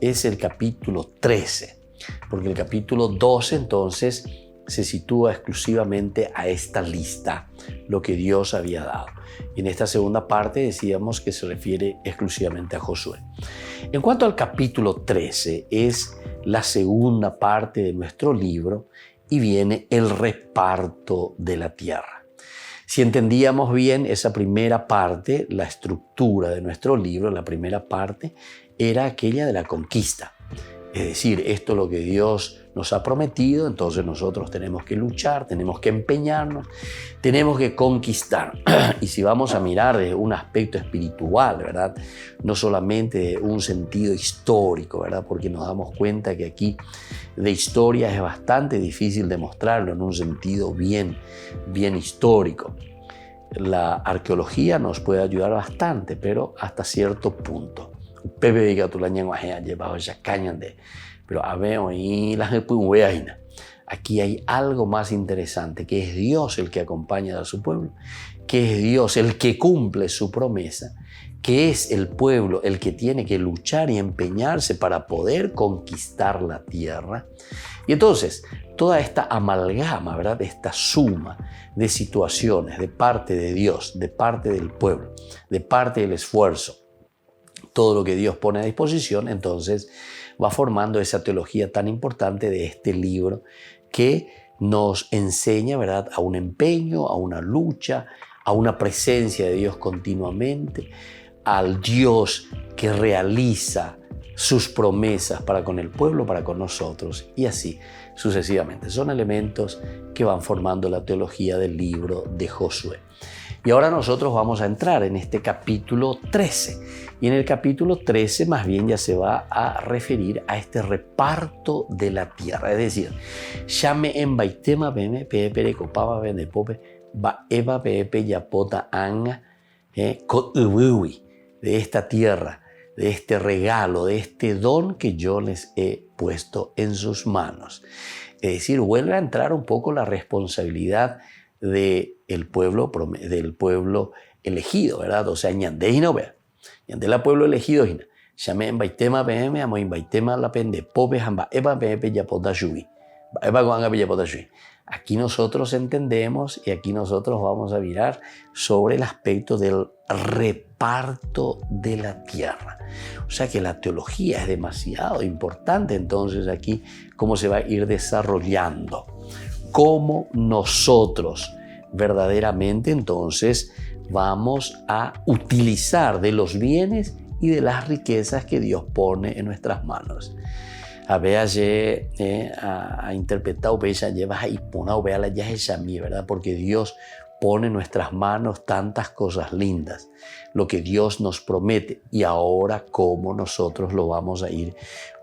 es el capítulo 13, porque el capítulo 12 entonces se sitúa exclusivamente a esta lista, lo que Dios había dado. Y en esta segunda parte decíamos que se refiere exclusivamente a Josué. En cuanto al capítulo 13, es la segunda parte de nuestro libro y viene el reparto de la tierra. Si entendíamos bien esa primera parte, la estructura de nuestro libro, la primera parte, era aquella de la conquista. Es decir, esto es lo que Dios nos ha prometido, entonces nosotros tenemos que luchar, tenemos que empeñarnos, tenemos que conquistar. Y si vamos a mirar desde un aspecto espiritual, ¿verdad?, no solamente de un sentido histórico, ¿verdad?, porque nos damos cuenta que aquí de historia es bastante difícil demostrarlo en un sentido bien histórico. La arqueología nos puede ayudar bastante, pero hasta cierto punto. Pero aquí hay algo más interesante, que es Dios el que acompaña a su pueblo, que es Dios el que cumple su promesa, que es el pueblo el que tiene que luchar y empeñarse para poder conquistar la tierra. Y entonces, toda esta amalgama, ¿verdad?, esta suma de situaciones de parte de Dios, de parte del pueblo, de parte del esfuerzo, todo lo que Dios pone a disposición, entonces va formando esa teología tan importante de este libro que nos enseña, ¿verdad?, a un empeño, a una lucha, a una presencia de Dios continuamente, al Dios que realiza sus promesas para con el pueblo, para con nosotros, y así sucesivamente. Son elementos que van formando la teología del libro de Josué. Y ahora nosotros vamos a entrar en este capítulo 13. Y en el capítulo 13 más bien ya se va a referir a este reparto de la tierra. Es decir, llame en baitema beme pepe copaba bene pope ba eva pepe yapota anga de esta tierra, de este regalo, de este don que yo les he puesto en sus manos. Es decir, vuelve a entrar un poco la responsabilidad de del pueblo elegido, ¿verdad? O sea, ñande y no vea. Ñande la pueblo elegido, llame en baitema pm, amo en baitema la pende, pope hamba, eva pepe ya poda yubi. Eva guanga ya poda yubi. Aquí nosotros entendemos y aquí nosotros vamos a mirar sobre el aspecto del reparto de la tierra. O sea que la teología es demasiado importante entonces aquí, cómo se va a ir desarrollando, cómo nosotros verdaderamente entonces vamos a utilizar de los bienes y de las riquezas que Dios pone en nuestras manos. A ver, a interpretar, llevas y pona, vea la ya es a mí, ¿verdad? Porque Dios pone en nuestras manos tantas cosas lindas, lo que Dios nos promete y ahora cómo nosotros lo vamos a ir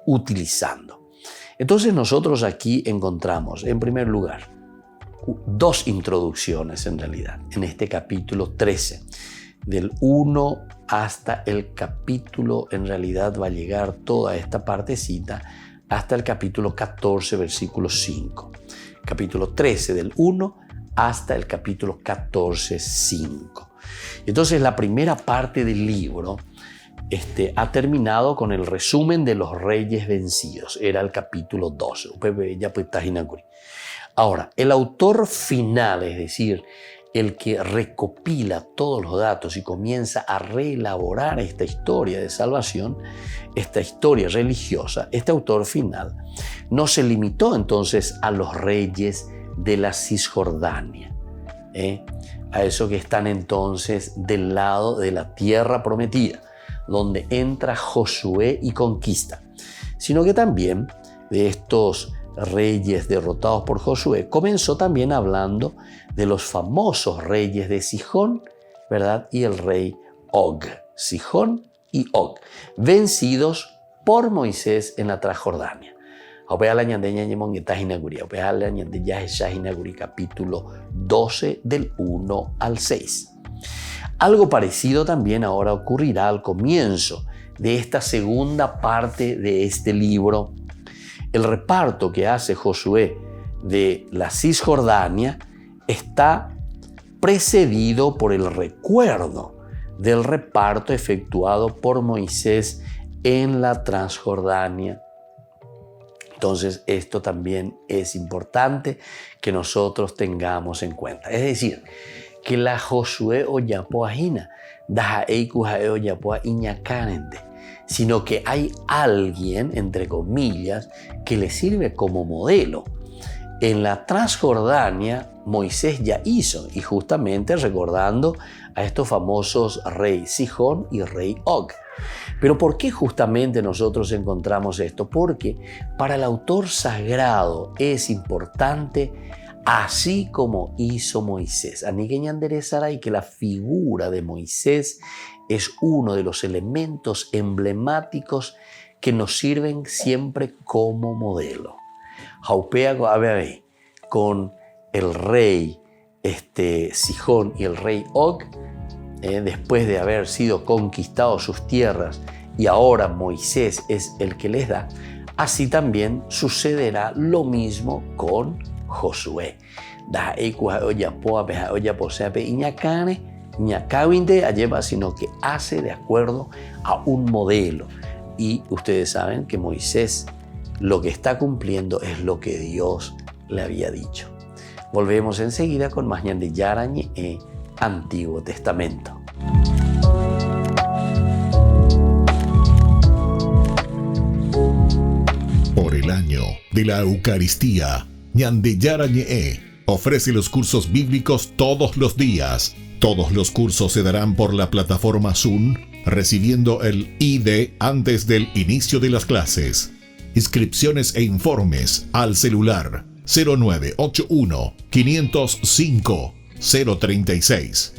utilizando. Entonces nosotros aquí encontramos, en primer lugar, dos introducciones en realidad, en este capítulo 13, del 1 hasta el capítulo, en realidad va a llegar toda esta partecita, hasta el capítulo 14, versículo 5. Capítulo 13 del 1 hasta el capítulo 14, 5. Entonces la primera parte del libro ha terminado con el resumen de los reyes vencidos. Era el capítulo 12. Ahora, el autor final, es decir, el que recopila todos los datos y comienza a reelaborar esta historia de salvación, esta historia religiosa, este autor final no se limitó entonces a los reyes de la Cisjordania, a esos que están entonces del lado de la tierra prometida, donde entra Josué y conquista, sino que también de estos reyes derrotados por Josué, comenzó también hablando de los famosos reyes de Sihón, ¿verdad? Y el rey Og, Sihón y Og, vencidos por Moisés en la Transjordania. Capítulo 12 del 1 al 6. Algo parecido también ahora ocurrirá al comienzo de esta segunda parte de este libro. El reparto que hace Josué de la Cisjordania está precedido por el recuerdo del reparto efectuado por Moisés en la Transjordania. Entonces, esto también es importante que nosotros tengamos en cuenta. Es decir, que la Josué oyapoajina, daja eikuja oyapoa iñacanente, sino que hay alguien, entre comillas, que le sirve como modelo. En la Transjordania, Moisés ya hizo, y justamente recordando a estos famosos rey Sihón y rey Og. Pero ¿por qué justamente nosotros encontramos esto? Porque para el autor sagrado es importante, así como hizo Moisés. Y que la figura de Moisés es uno de los elementos emblemáticos que nos sirven siempre como modelo. Jaupea con el rey Sihón y el rey Og, después de haber sido conquistados sus tierras y ahora Moisés es el que les da, así también sucederá lo mismo con Josué. Sino que hace de acuerdo a un modelo. Y ustedes saben que Moisés lo que está cumpliendo es lo que Dios le había dicho. Volvemos enseguida con más Ñande Yarañe Antiguo Testamento. Por el año de la Eucaristía, Ñande Yarañe ofrece los cursos bíblicos todos los días. Todos los cursos se darán por la plataforma Zoom, recibiendo el ID antes del inicio de las clases. Inscripciones e informes al celular 0981 505 036.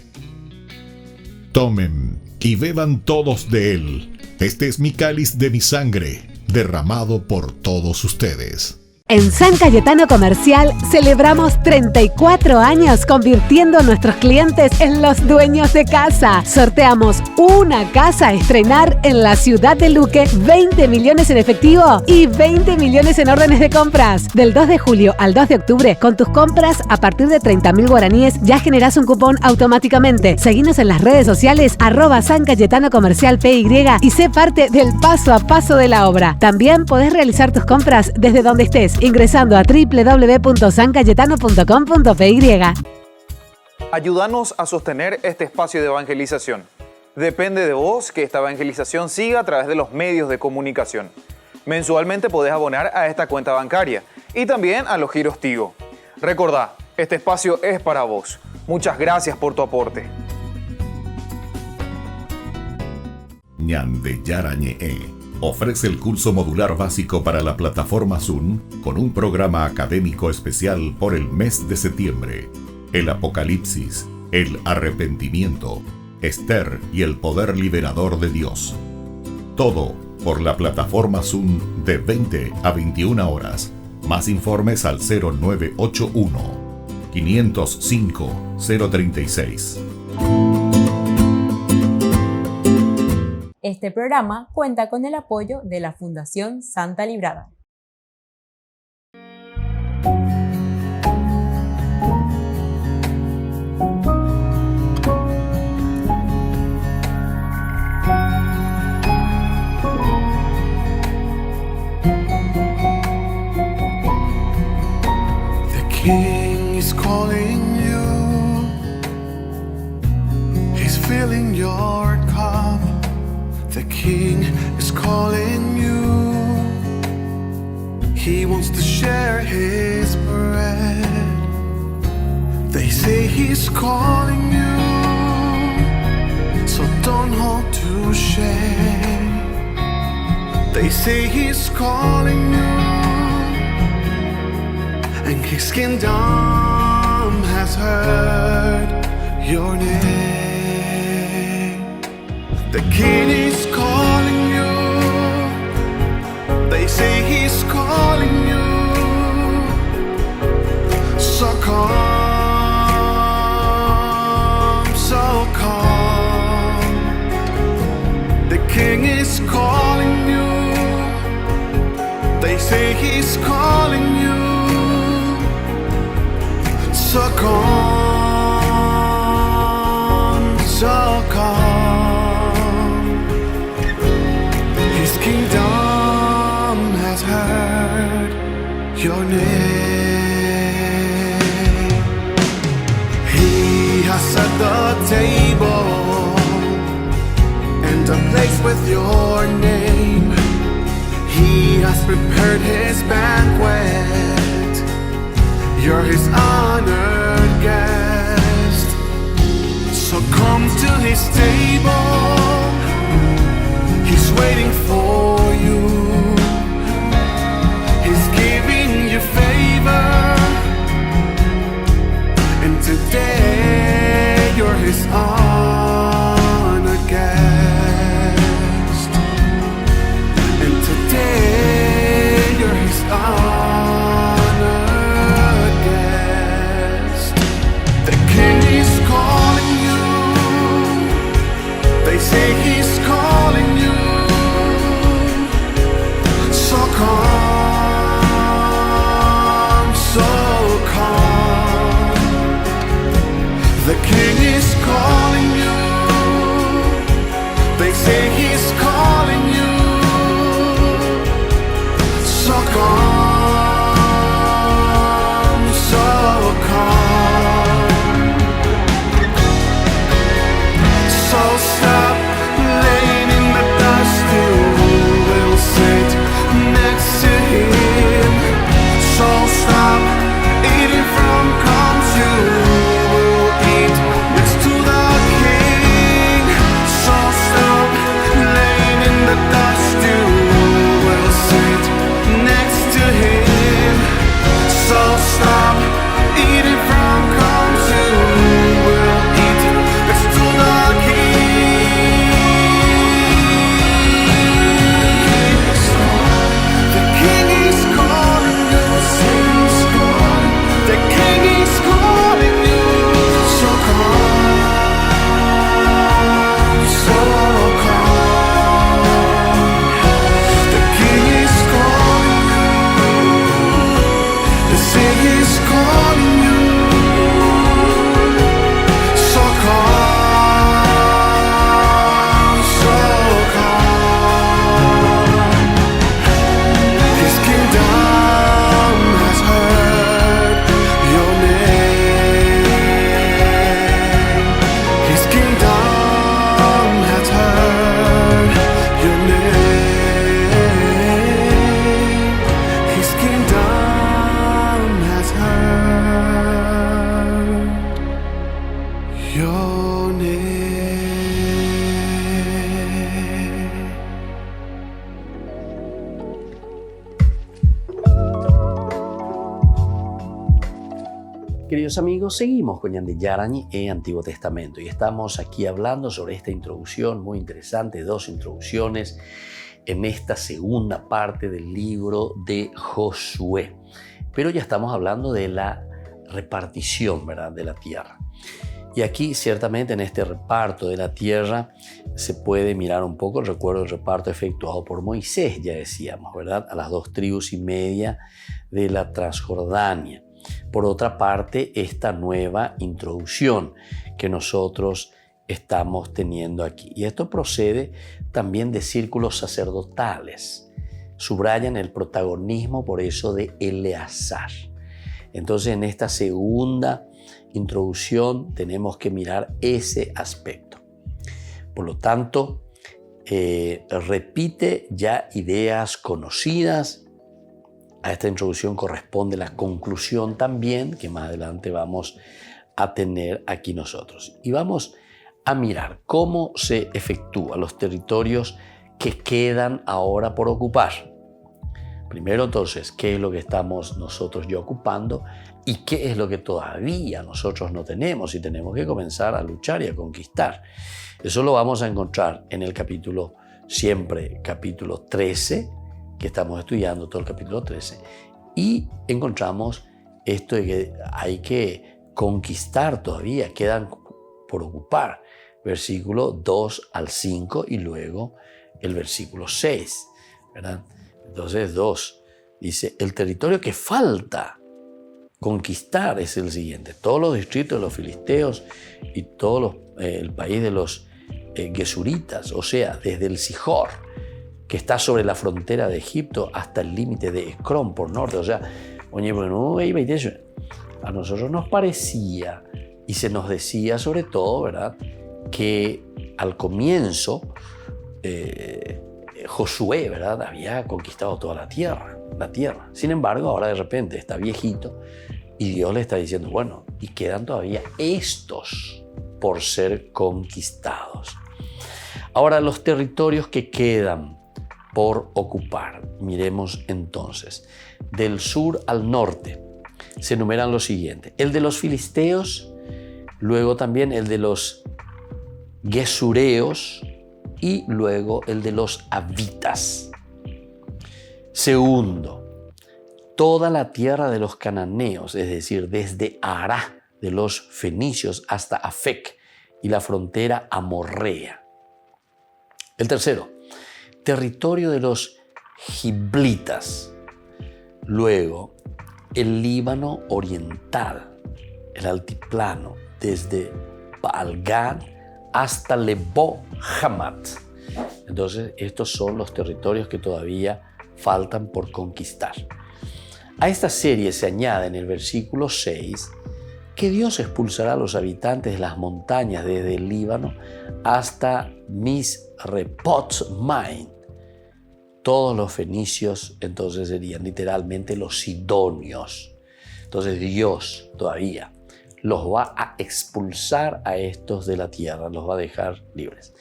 Tomen y beban todos de él. Este es mi cáliz de mi sangre, derramado por todos ustedes. En San Cayetano Comercial celebramos 34 años convirtiendo a nuestros clientes en los dueños de casa. Sorteamos una casa a estrenar en la ciudad de Luque, 20 millones en efectivo y 20 millones en órdenes de compras. Del 2 de julio al 2 de octubre, con tus compras a partir de 30.000 guaraníes ya generás un cupón automáticamente. Seguinos en las redes sociales @San Cayetano Comercial PY y sé parte del paso a paso de la obra. También podés realizar tus compras desde donde estés, ingresando a www.sancayetano.com.py. Ayúdanos a sostener este espacio de evangelización. Depende de vos que esta evangelización siga a través de los medios de comunicación. Mensualmente podés abonar a esta cuenta bancaria y también a los giros Tigo. Recordá, este espacio es para vos. Muchas gracias por tu aporte. Ñande Yarañe ofrece el curso modular básico para la plataforma Zoom con un programa académico especial por el mes de septiembre. El Apocalipsis, el arrepentimiento, Esther y el poder liberador de Dios. Todo por la plataforma Zoom de 20 a 21 horas. Más informes al 0981 505 036. Este programa cuenta con el apoyo de la Fundación Santa Librada. The King is calling you. He's filling your cup. The King is calling you. He wants to share his bread. They say he's calling you, so don't hold to shame. They say he's calling you, and his kingdom has heard your name. The King is calling you. They say he's calling you. So come, so come. The King is calling you. They say he's calling you. So come, so come. His kingdom has heard your name. He has set the table and a place with your name. He has prepared his banquet. You're his honored guest. So come to his table. He's waiting for you. He's giving you favor. And today you're his honored guest. And today you're his honored guest. The King is calling you. They say he's calling you. queridos amigos, seguimos con Ñande Yarañe Antiguo Testamento y estamos aquí hablando sobre esta introducción muy interesante, 2 introducciones en esta segunda parte del libro de Josué. Pero ya estamos hablando de la repartición, ¿verdad?, de la tierra. Y aquí ciertamente en este reparto de la tierra se puede mirar un poco, recuerdo el reparto efectuado por Moisés, ya decíamos, ¿verdad?, a las 2,5 tribus de la Transjordania. Por otra parte, esta nueva introducción que nosotros estamos teniendo aquí. Y esto procede también de círculos sacerdotales. Subrayan el protagonismo por eso de Eleazar. Entonces, en esta segunda introducción tenemos que mirar ese aspecto. Por lo tanto, repite ya ideas conocidas. A esta introducción corresponde la conclusión también, que más adelante vamos a tener aquí nosotros. Y vamos a mirar cómo se efectúan los territorios que quedan ahora por ocupar. Primero, entonces, ¿qué es lo que estamos nosotros ya ocupando y qué es lo que todavía nosotros no tenemos y tenemos que comenzar a luchar y a conquistar? Eso lo vamos a encontrar en el capítulo 13, que estamos estudiando todo el capítulo 13, y encontramos esto de que hay que conquistar todavía, quedan por ocupar, versículo 2 al 5 y luego el versículo 6, ¿verdad? Entonces 2 dice, el territorio que falta conquistar es el siguiente: todos los distritos de los filisteos y todo el país de los gesuritas, o sea, desde el Sihor, que está sobre la frontera de Egipto, hasta el límite de Ecrón por norte. O sea, oye, bueno, a nosotros nos parecía y se nos decía sobre todo, ¿verdad?, que al comienzo Josué, ¿verdad?, había conquistado toda la tierra. Sin embargo, ahora de repente está viejito y Dios le está diciendo, bueno, y quedan todavía estos por ser conquistados. Ahora, los territorios que quedan por ocupar, miremos entonces. Del sur al norte se enumeran los siguientes: el de los filisteos, luego también el de los gesureos y luego el de los havitas. Segundo, toda la tierra de los cananeos, es decir, desde Ará de los fenicios hasta Afec y la frontera amorrea. El tercero, territorio de los giblitas, luego el Líbano oriental, el altiplano, desde Baal-Gad hasta Lebo Hamat. Entonces, estos son los territorios que todavía faltan por conquistar. A esta serie se añade en el versículo 6 que Dios expulsará a los habitantes de las montañas desde el Líbano hasta Misrepot-Maim. Todos los fenicios entonces serían literalmente los sidonios. Entonces Dios todavía los va a expulsar a estos de la tierra, los va a dejar libres.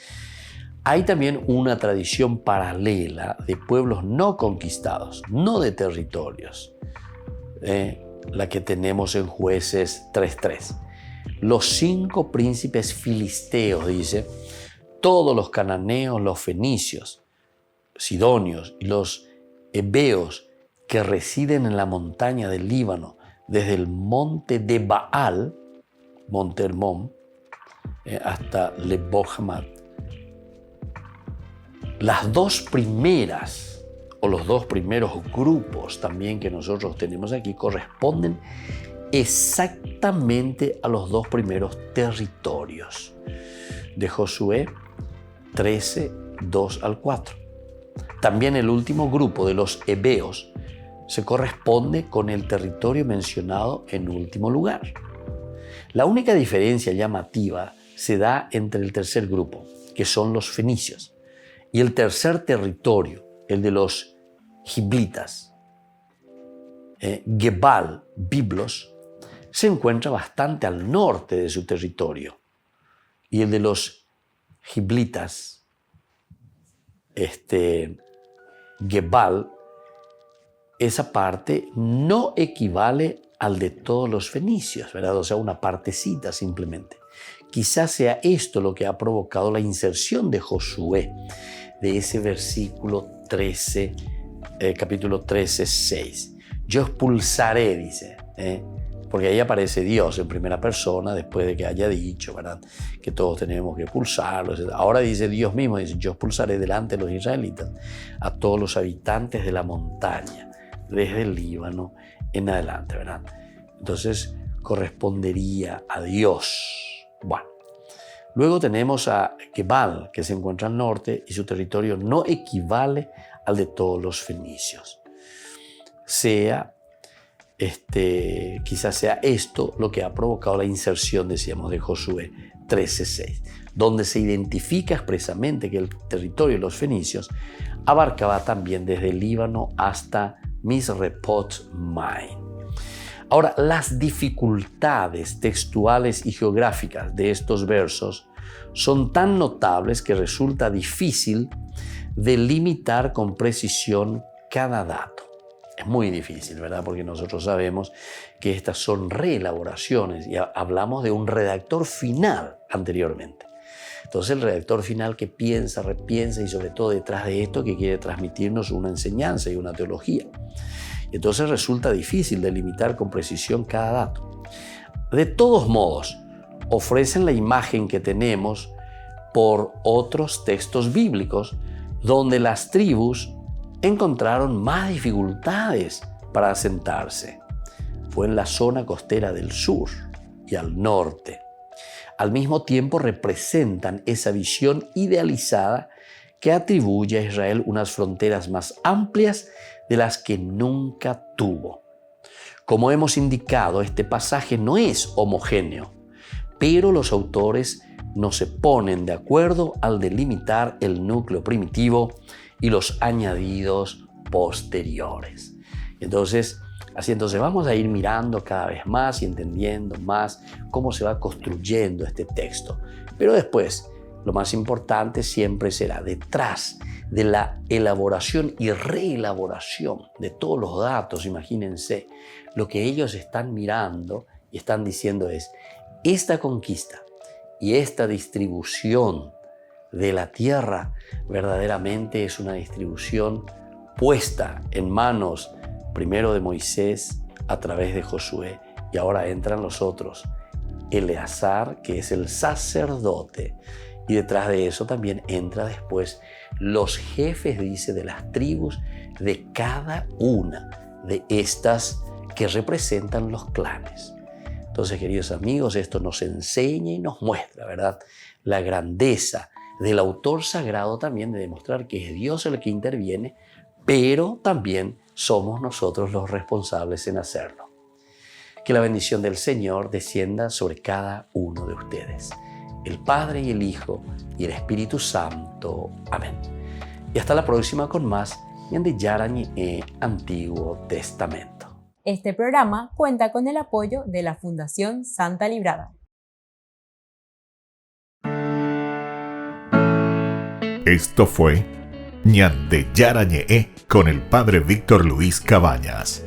Hay también una tradición paralela de pueblos no conquistados, no de territorios, la que tenemos en Jueces 3:3. Los 5 príncipes filisteos, dice, todos los cananeos, los fenicios, sidonios y los heveos que residen en la montaña del Líbano, desde el monte de Baal, monte Hermón, hasta Lebo Hamat. Las 2 primeras o los 2 primeros grupos también que nosotros tenemos aquí corresponden exactamente a los 2 primeros territorios de Josué 13, 2 al 4. También el último grupo de los heveos se corresponde con el territorio mencionado en último lugar. La única diferencia llamativa se da entre el tercer grupo, que son los fenicios, y el tercer territorio, el de los giblitas. Gebal, Biblos, se encuentra bastante al norte de su territorio, y el de los giblitas, Gebal, esa parte no equivale al de todos los fenicios, ¿verdad? O sea, una partecita simplemente. Quizás sea esto lo que ha provocado la inserción de Josué, de ese versículo 13, capítulo 13, 6. Yo expulsaré, dice, porque ahí aparece Dios en primera persona después de que haya dicho, ¿verdad?, que todos tenemos que expulsarlos. Ahora dice Dios mismo, dice, yo expulsaré delante de los israelitas a todos los habitantes de la montaña, desde el Líbano en adelante, ¿verdad? Entonces correspondería a Dios. Bueno, luego tenemos a Gebal, que se encuentra al norte y su territorio no equivale al de todos los fenicios. Quizás sea esto lo que ha provocado la inserción, decíamos, de Josué 13:6, donde se identifica expresamente que el territorio de los fenicios abarcaba también desde el Líbano hasta Misrepot Maim. Ahora, las dificultades textuales y geográficas de estos versos son tan notables que resulta difícil delimitar con precisión cada dato. Es muy difícil, ¿verdad? Porque nosotros sabemos que estas son reelaboraciones y hablamos de un redactor final anteriormente. Entonces el redactor final que piensa, repiensa y sobre todo detrás de esto que quiere transmitirnos una enseñanza y una teología. Entonces resulta difícil delimitar con precisión cada dato. De todos modos, ofrecen la imagen que tenemos por otros textos bíblicos donde las tribus encontraron más dificultades para asentarse. Fue en la zona costera del sur y al norte. Al mismo tiempo representan esa visión idealizada que atribuye a Israel unas fronteras más amplias de las que nunca tuvo. Como hemos indicado, este pasaje no es homogéneo, pero los autores no se ponen de acuerdo al delimitar el núcleo primitivo y los añadidos posteriores. Entonces vamos a ir mirando cada vez más y entendiendo más cómo se va construyendo este texto. Pero después, lo más importante siempre será detrás de la elaboración y reelaboración de todos los datos. Imagínense, lo que ellos están mirando y están diciendo es, esta conquista y esta distribución de la tierra verdaderamente es una distribución puesta en manos primero de Moisés a través de Josué y ahora entran los otros, Eleazar, que es el sacerdote, y detrás de eso también entra después los jefes, dice, de las tribus de cada una de estas que representan los clanes. Entonces, queridos amigos, esto nos enseña y nos muestra, ¿verdad?, la grandeza del autor sagrado también de demostrar que es Dios el que interviene, pero también somos nosotros los responsables en hacerlo. Que la bendición del Señor descienda sobre cada uno de ustedes, el Padre y el Hijo y el Espíritu Santo. Amén. Y hasta la próxima con más Ñande Yarañe Antiguo Testamento. Este programa cuenta con el apoyo de la Fundación Santa Librada. Esto fue Ñande Yarañe con el Padre Víctor Luis Cabañas.